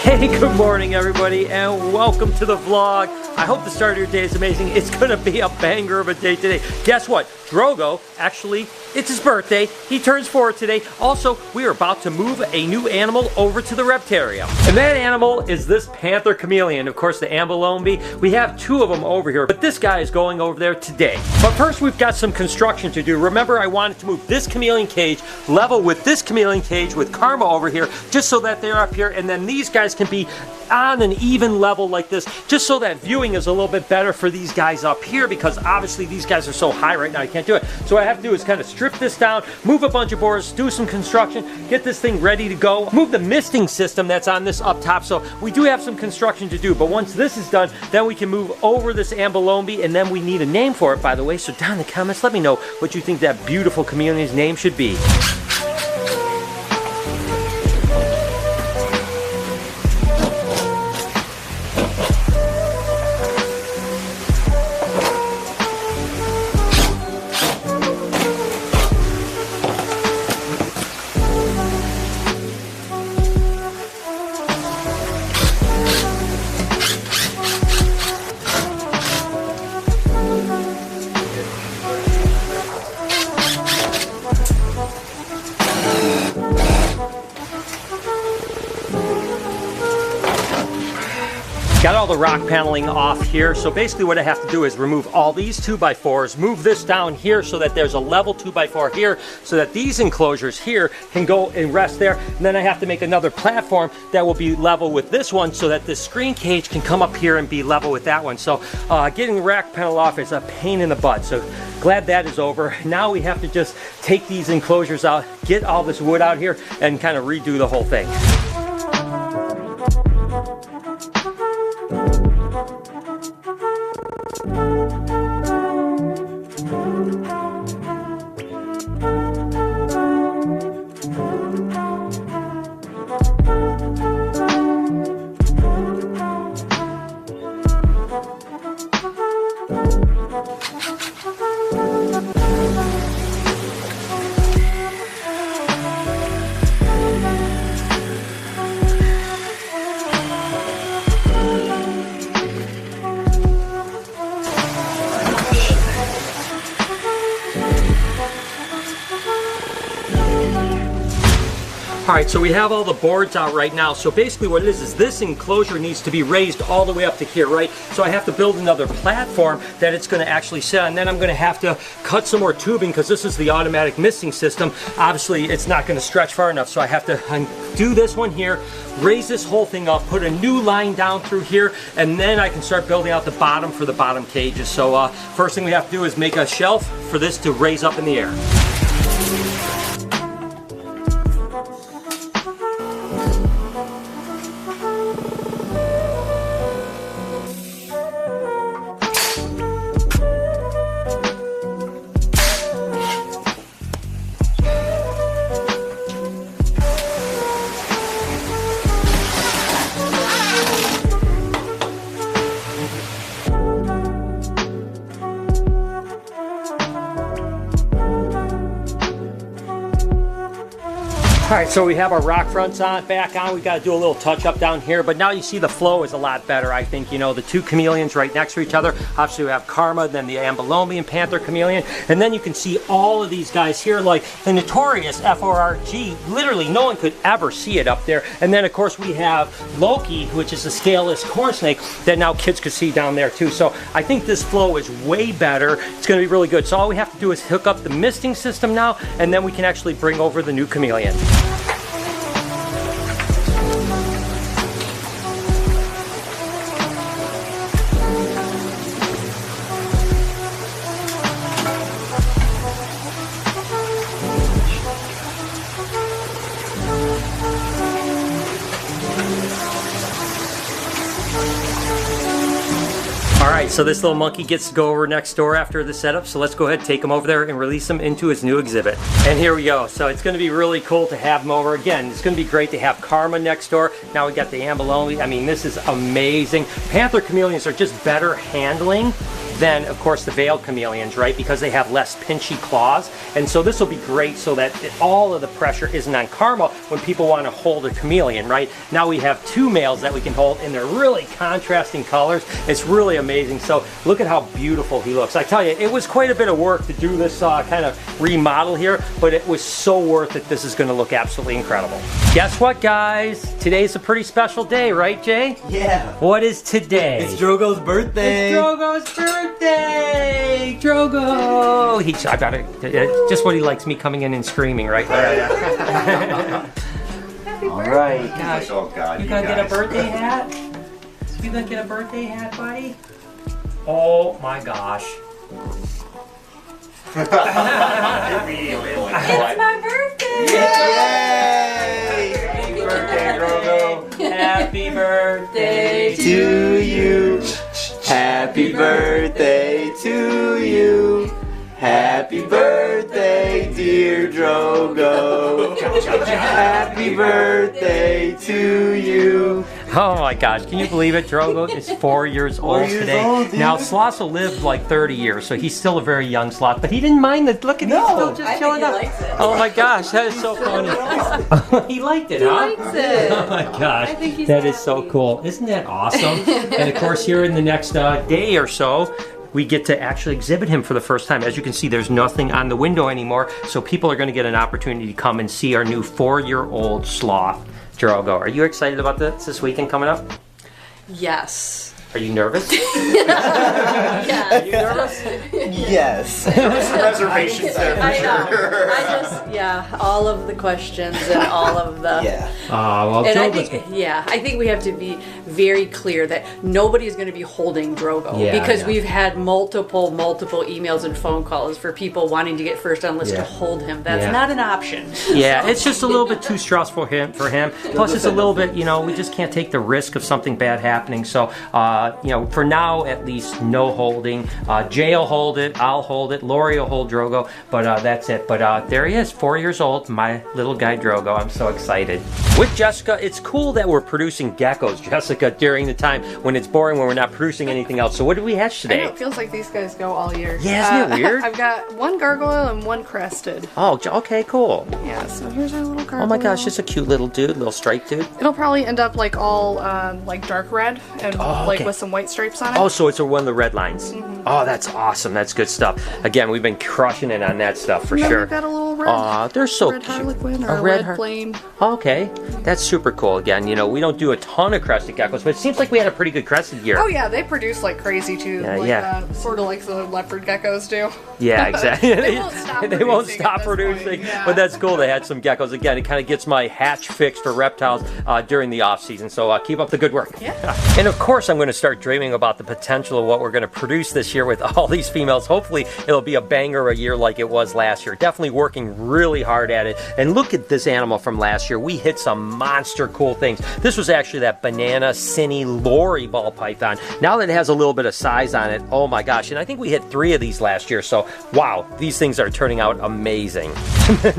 Hey, good morning everybody and welcome to the vlog. I hope the start of your day is amazing. It's gonna be a banger of a day today. Guess what? Drogo, actually, it's his birthday. He turns 4 today. Also, we are about to move a new animal over to the reptarium. And that animal is this panther chameleon. Of course, the ambalombi. We have 2 of them over here, but this guy is going over there today. But first, we've got some construction to do. Remember, I wanted to move this chameleon cage level with this chameleon cage with Karma over here, just so that they're up here, and then these guys can be on an even level like this, just so that viewing is a little bit better for these guys up here, because obviously these guys are so high right now, I can't do it. So what I have to do is kind of strip this down, move a bunch of boards, do some construction, get this thing ready to go, move the misting system that's on this up top. So we do have some construction to do, but once this is done, then we can move over this ambalombi, and then we need a name for it, by the way. So down in the comments, let me know what you think that beautiful chameleon's name should be. Got all the rock paneling off here, so basically what I have to do is remove all these 2x4s, move this down here so that there's a level 2x4 here, so that these enclosures here can go and rest there, and then I have to make another platform that will be level with this one so that this screen cage can come up here and be level with that one. So getting the rack panel off is a pain in the butt, so glad that is over. Now we have to just take these enclosures out, get all this wood out here, and kind of redo the whole thing. Alright, so we have all the boards out right now. So basically what it is this enclosure needs to be raised all the way up to here, right? So I have to build another platform that it's going to actually sit on. And then I'm going to have to cut some more tubing because this is the automatic misting system. Obviously, it's not going to stretch far enough. So I have to do this one here, raise this whole thing up, put a new line down through here, and then I can start building out the bottom for the bottom cages. So first thing we have to do is make a shelf for this to raise up in the air. Alright, so we have our rock fronts back on. We got to do a little touch up down here, but now you see the flow is a lot better. I think, you know, the 2 chameleons right next to each other. Obviously we have Karma, then the ambalombi and panther chameleon, and then you can see all of these guys here, like the notorious FORG. Literally no one could ever see it up there. And then of course we have Loki, which is a scaleless corn snake that now kids could see down there too. So I think this flow is way better. It's going to be really good. So all we have to do is hook up the misting system now, and then we can actually bring over the new chameleon. Alright, so this little monkey gets to go over next door after the setup, so let's go ahead and take him over there and release him into his new exhibit. And here we go. So it's going to be really cool to have him over. Again, it's going to be great to have Karma next door. Now we got the ambalombi. I mean, this is amazing. Panther chameleons are just better handling than, of course, the veiled chameleons, right? Because they have less pinchy claws. And so this will be great so that all of the pressure isn't on Karma when people want to hold a chameleon, right? Now we have 2 males that we can hold, and they're really contrasting colors. It's really amazing. So look at how beautiful he looks. I tell you, it was quite a bit of work to do this kind of remodel here, but it was so worth it. This is going to look absolutely incredible. Guess what, guys? Today's a pretty special day, right, Jay? Yeah. What is today? It's Drogos' birthday. It's Drogos' birthday! Drogo! I got it. Just what he likes, me coming in and screaming, right? All right. Gosh, oh God, you gonna get a birthday hat? You gonna get a birthday hat, buddy? Oh my gosh. It's my birthday! Yay! Happy birthday, Drogo! Happy birthday To you. Happy birthday to you. Happy birthday, dear Drogo. Happy birthday to you. Oh my gosh, can you believe it? Drogo is 4 years old today. Now, sloths will live like 30 years, so he's still a very young sloth, but he didn't mind that. Look at him, still just chilling up. Oh my gosh, that is so funny. He liked it, huh? He likes it. Oh my gosh, I think he's that is so happy. cool. Isn't that awesome? And of course, here in the next day or so, we get to actually exhibit him for the first time. As you can see, there's nothing on the window anymore, so people are going to get an opportunity to come and see our new 4-year-old sloth, Drogo. Are you excited about this weekend coming up? Yes. Are you nervous? Yeah. Are you nervous? Yes. Reservations there. I know. I just, yeah, all of the questions and all of the... Yeah. Well, And I Drogo's- think, yeah, I think we have to be very clear that nobody is going to be holding Drogo Yeah, because yeah. we've had multiple emails and phone calls for people wanting to get first on list Yeah. to hold him. That's Yeah. not an option. Yeah, it's just a little bit too stressful for him. Plus, it's a little bit, we just can't take the risk of something bad happening. So, for now, at least, no holding. Jay will hold it. I'll hold it. Lori will hold Drogo. But that's it. But there he is, 4 years old, my little guy Drogo. I'm so excited. With Jessica, it's cool that we're producing geckos, Jessica, during the time when it's boring, when we're not producing anything else. So what did we hatch I know, today? it feels like these guys go all year. Yeah, isn't it weird? I've got one gargoyle and one crested. Oh, okay, cool. Yeah, so here's our little gargoyle. Oh my gosh, it's a cute little dude, little striped dude. It'll probably end up like all like dark red and like okay. with some white stripes on it. Oh, so it's one of the red lines. Oh, that's awesome. That's good stuff. Again, we've been crushing it on that stuff for And then sure. we've got a little red. Aw, they're so red cute. harlequin or A a red red, har- flame. Okay, that's super cool. Again, we don't do a ton of crested geckos, but it seems like we had a pretty good crested year. Oh yeah, they produce like crazy too. Yeah, like, yeah. Sort of like the leopard geckos do. Yeah, exactly. They won't stop They won't producing stop at this point, producing. yeah. But that's cool. They had some geckos. Again, it kind of gets my hatch fixed for reptiles during the off season. So keep up the good work. Yeah. And of course, I'm going to start dreaming about the potential of what we're going to produce this year with all these females. Hopefully, it'll be a banger a year like it was last year. Definitely working really hard at it. And look at this animal from last year. We hit some monster cool things. This was actually that banana cine Lori ball python. Now that it has a little bit of size on it, oh my gosh. And I think we hit 3 of these last year. So, wow, these things are turning out amazing.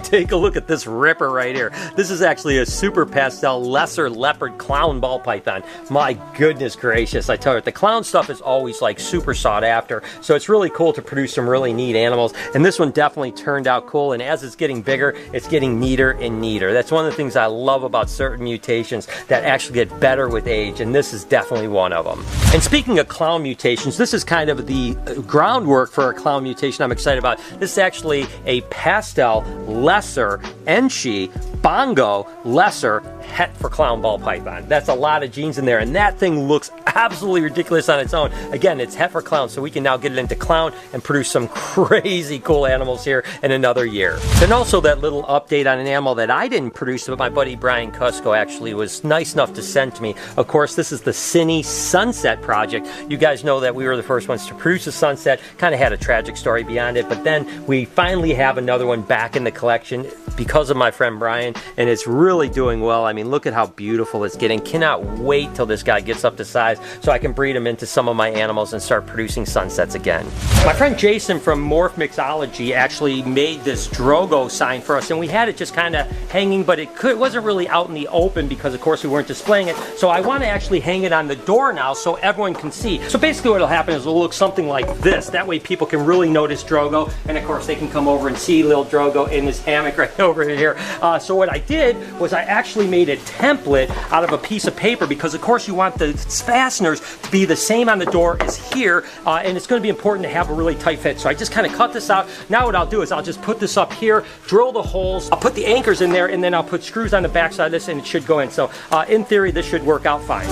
Take a look at this ripper right here. This is actually a super pastel lesser leopard clown ball python. My goodness gracious, I tell you, the clown stuff is always like super sought after. So it's really cool to produce some really neat animals. And this one definitely turned out cool. And as it's getting bigger, it's getting neater and neater. That's one of the things I love about certain mutations that actually get better with age. And this is definitely one of them. And speaking of clown mutations, this is kind of the groundwork for a clown mutation I'm excited about. This is actually a pastel lesser Enchi bongo lesser het for clown ball python. That's a lot of genes in there, and that thing looks absolutely ridiculous on its own. Again, it's het for clown, so we can now get it into clown and produce some crazy cool animals here in another year. And also that little update on an animal that I didn't produce, but my buddy Brian Cusco actually was nice enough to send to me. Of course, this is the Cine Sunset project. You guys know that we were the first ones to produce a sunset. Kind of had a tragic story beyond it, but then we finally have another one back in the collection because of my friend Brian, and it's really doing well. I mean, look at how beautiful it's getting. Cannot wait till this guy gets up to size so I can breed him into some of my animals and start producing sunsets again. My friend Jason from Morph Mixology actually made this Drogo sign for us, and we had it just kind of hanging, but it wasn't really out in the open because, of course, we weren't displaying it. So I want to actually hang it on the door now so everyone can see. So basically what will happen is it'll look something like this. That way people can really notice Drogo, and of course they can come over and see little Drogo in his hammock right over here. So what I did was I actually made a template out of a piece of paper because, of course, you want the fasteners to be the same on the door as here, and it's going to be important to have a really tight fit. So I just kind of cut this out. Now what I'll do is I'll just put this up here, drill the holes, I'll put the anchors in there, and then I'll put screws on the back side of this, and it should go in. So in theory, this should work out fine.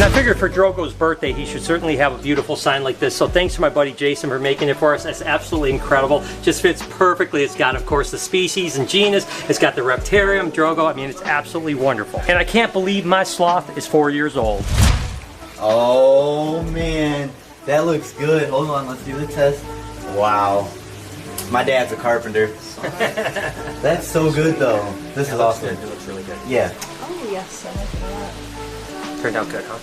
I figured for Drogo's birthday, he should certainly have a beautiful sign like this. So thanks to my buddy Jason for making it for us. That's absolutely incredible. Just fits perfectly. It's got, of course, the species and genus. It's got the Reptarium, Drogo. I mean, it's absolutely wonderful. And I can't believe my sloth is 4 years old. Oh man, that looks good. Hold on, let's do the test. Wow. My dad's a carpenter. That's so good though. This is awesome. It looks really good. Yeah. Oh yes, I like that. Turned out good, huh?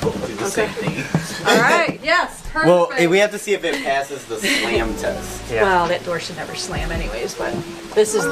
Do the same thing. All right. Yes. Perfect. Well, we have to see if it passes the slam test. Yeah. Well, that door should never slam, anyways. But this is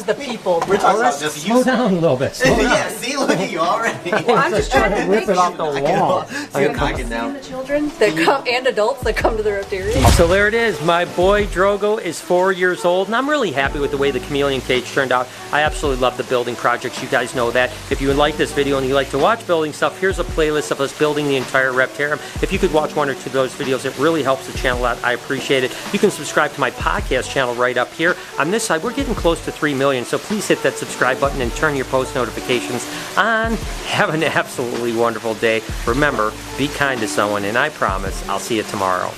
the people. We're talking about just Slow down a little bit. Slow down. Yeah, see, look at you already. Well, I'm just trying to rip it off the wall. Knock it down. the children that come and adults that come to the Aventurine. So there it is. My boy Drogo is 4 years old, and I'm really happy with the way the chameleon cage turned out. I absolutely love the building projects. You guys know that. If you like this video and you like to watch building stuff, here's a playlist of us building the entire Reptarium. If you could watch one or two of those videos, it really helps the channel out. I appreciate it. You can subscribe to my podcast channel right up here. On this side, we're getting close to 3 million, so please hit that subscribe button and turn your post notifications on. Have an absolutely wonderful day. Remember, be kind to someone, and I promise I'll see you tomorrow.